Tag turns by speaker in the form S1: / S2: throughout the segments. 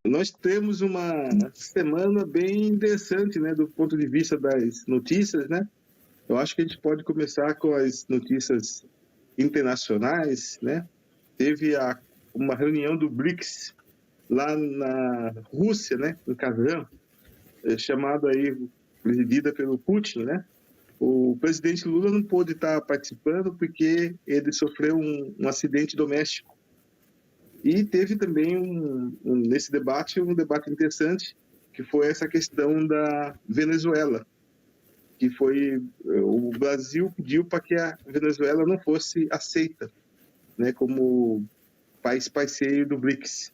S1: Nós temos uma semana bem interessante, né, do ponto de vista das notícias, né? Eu acho que a gente pode começar com as notícias internacionais, né? Teve uma reunião do BRICS lá na Rússia, né, em Kazan, chamada aí, presidida pelo Putin, né? O presidente Lula não pôde estar participando porque ele sofreu um acidente doméstico. E teve também, nesse debate, um debate interessante, que foi essa questão da Venezuela, que foi o Brasil pediu para que a Venezuela não fosse aceita, né, como país parceiro do BRICS.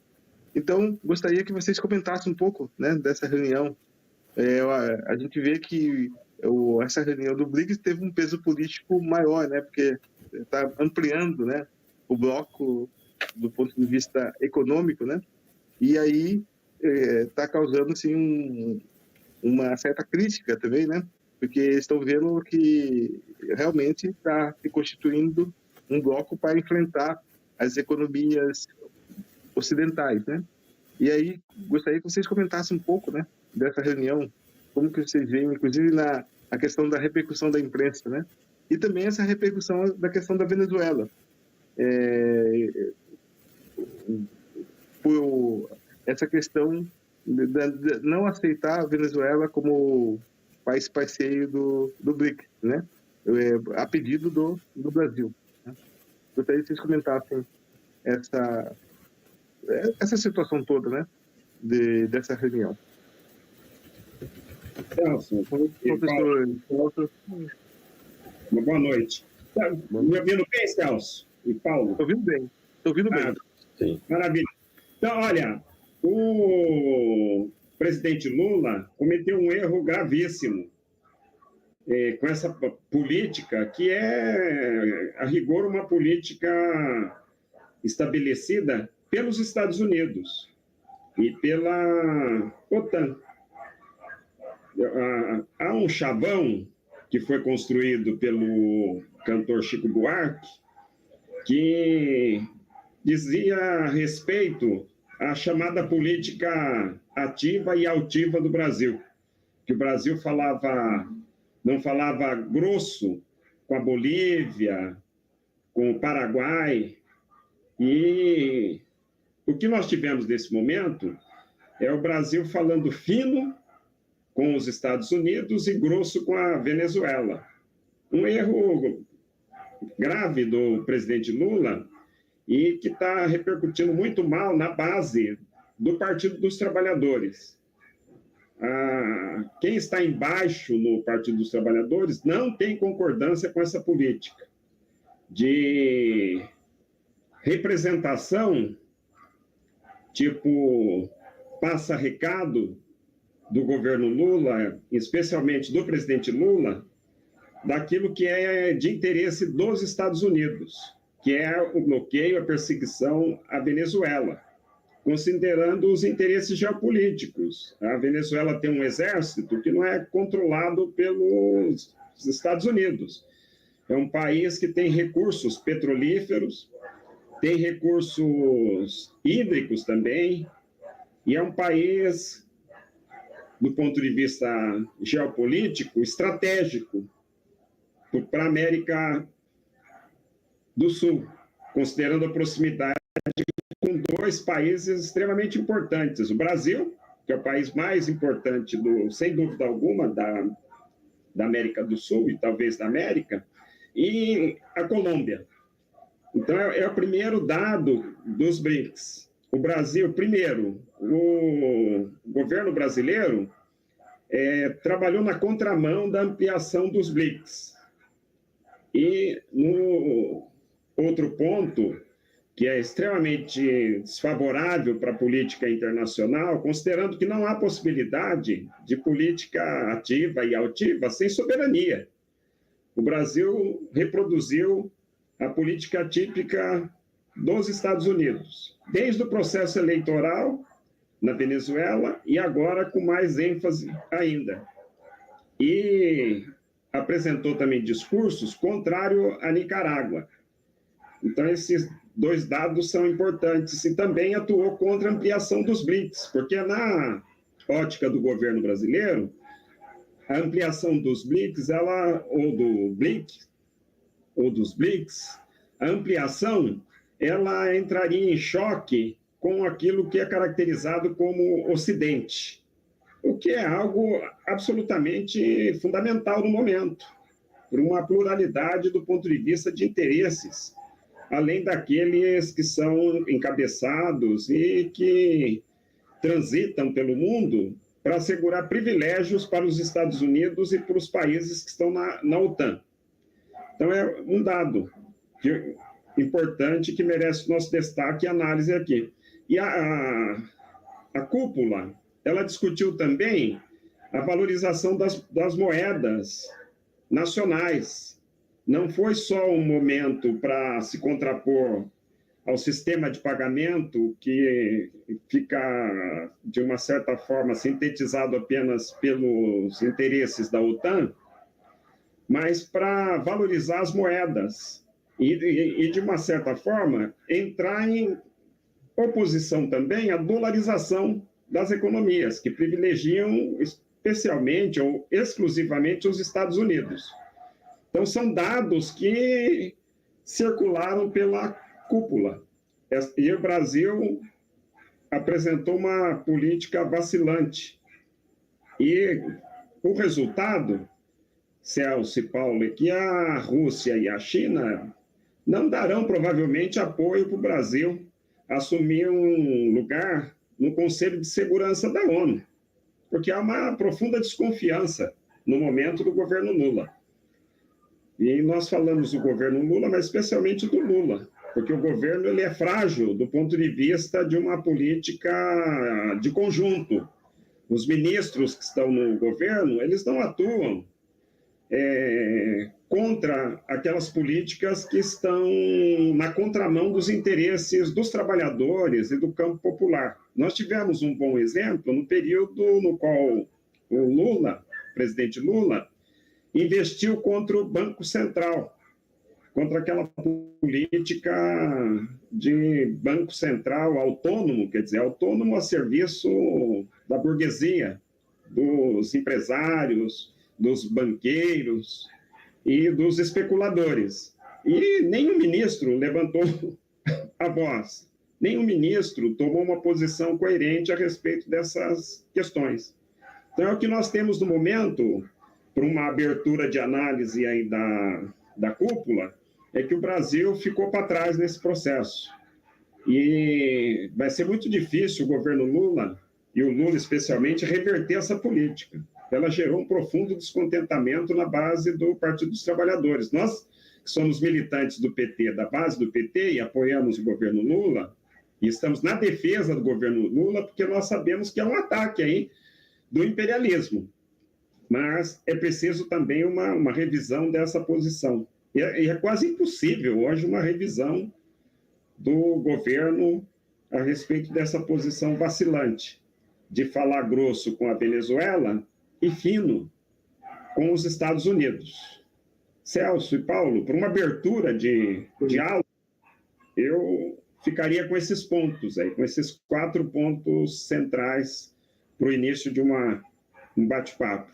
S1: Então, gostaria que vocês comentassem um pouco, né, dessa reunião. A gente vê que essa reunião do BRICS teve um peso político maior, né, porque está ampliando, né, o bloco do ponto de vista econômico, né, e aí está causando assim uma certa crítica também, né, porque estão vendo que realmente está se constituindo um bloco para enfrentar as economias ocidentais, né. E aí gostaria que vocês comentassem um pouco, né, dessa reunião, como que vocês veem, inclusive a questão da repercussão da imprensa, né, e também essa repercussão da questão da Venezuela, por essa questão de não aceitar a Venezuela como país parceiro do BRICS, né, a pedido do Brasil, né? Gostaria que vocês comentassem essa situação toda, né, dessa reunião.
S2: Celso,
S1: Professor Celso.
S2: Uma boa noite. Tá me ouvindo bem, Celso? E Paulo?
S1: Estou ouvindo bem. Estou ouvindo bem.
S2: Sim. Maravilha. Então, olha, o presidente Lula cometeu um erro gravíssimo com essa política, que é, a rigor, uma política estabelecida pelos Estados Unidos e pela OTAN. Há um chavão que foi construído pelo cantor Chico Buarque, que dizia a respeito à chamada política ativa e altiva do Brasil, que o Brasil não falava grosso com a Bolívia, com o Paraguai, e o que nós tivemos nesse momento é o Brasil falando fino com os Estados Unidos e grosso com a Venezuela. Um erro grave do presidente Lula e que está repercutindo muito mal na base do Partido dos Trabalhadores. Quem está embaixo no Partido dos Trabalhadores não tem concordância com essa política de representação, tipo passa-recado do governo Lula, especialmente do presidente Lula, daquilo que é de interesse dos Estados Unidos, que é o bloqueio, a perseguição à Venezuela, considerando os interesses geopolíticos. A Venezuela tem um exército que não é controlado pelos Estados Unidos. É um país que tem recursos petrolíferos, tem recursos hídricos também, e é um país, do ponto de vista geopolítico, estratégico para a América do Sul, considerando a proximidade com dois países extremamente importantes. O Brasil, que é o país mais importante, sem dúvida alguma, da América do Sul e talvez da América, e a Colômbia. Então, é o primeiro dado dos BRICS. O Brasil, primeiro, o governo brasileiro trabalhou na contramão da ampliação dos BRICS. E, no outro ponto, que é extremamente desfavorável para a política internacional, considerando que não há possibilidade de política ativa e altiva sem soberania. O Brasil reproduziu a política típica dos Estados Unidos, desde o processo eleitoral na Venezuela e agora com mais ênfase ainda. E apresentou também discursos contrários à Nicarágua. Então, esses dois dados são importantes, e também atuou contra a ampliação dos BRICS, porque na ótica do governo brasileiro, a ampliação dos BRICS, ou do BRIC, ou dos BRICS, a ampliação, ela entraria em choque com aquilo que é caracterizado como Ocidente, o que é algo absolutamente fundamental no momento, por uma pluralidade do ponto de vista de interesses, além daqueles que são encabeçados e que transitam pelo mundo para assegurar privilégios para os Estados Unidos e para os países que estão na OTAN. Então, é um dado importante que merece nosso destaque e análise aqui. E a cúpula, ela discutiu também a valorização das moedas nacionais. Não foi só um momento para se contrapor ao sistema de pagamento, que fica, de uma certa forma, sintetizado apenas pelos interesses da OTAN, mas para valorizar as moedas e, de uma certa forma, entrar em oposição também à dolarização das economias, que privilegiam especialmente ou exclusivamente os Estados Unidos. Então, são dados que circularam pela cúpula. E o Brasil apresentou uma política vacilante. E o resultado, Celso e Paulo, é que a Rússia e a China não darão provavelmente apoio para o Brasil assumir um lugar no Conselho de Segurança da ONU, porque há uma profunda desconfiança no momento do governo Lula. E nós falamos do governo Lula, mas especialmente do Lula, porque o governo ele é frágil do ponto de vista de uma política de conjunto. Os ministros que estão no governo, eles não atuam contra aquelas políticas que estão na contramão dos interesses dos trabalhadores e do campo popular. Nós tivemos um bom exemplo no período no qual o Lula, o presidente Lula, investiu contra o Banco Central, contra aquela política de Banco Central autônomo, quer dizer, autônomo a serviço da burguesia, dos empresários, dos banqueiros e dos especuladores. E nenhum ministro levantou a voz, nenhum ministro tomou uma posição coerente a respeito dessas questões. Então, é o que nós temos no momento, para uma abertura de análise aí da cúpula, é que o Brasil ficou para trás nesse processo. E vai ser muito difícil o governo Lula, e o Lula especialmente, reverter essa política. Ela gerou um profundo descontentamento na base do Partido dos Trabalhadores. Nós, que somos militantes do PT, da base do PT, e apoiamos o governo Lula, e estamos na defesa do governo Lula, porque nós sabemos que é um ataque aí do imperialismo. Mas é preciso também uma revisão dessa posição. E é quase impossível hoje uma revisão do governo a respeito dessa posição vacilante, de falar grosso com a Venezuela e fino com os Estados Unidos. Celso e Paulo, para uma abertura de diálogo, eu ficaria com esses pontos aí, com esses 4 pontos centrais para o início de um bate-papo.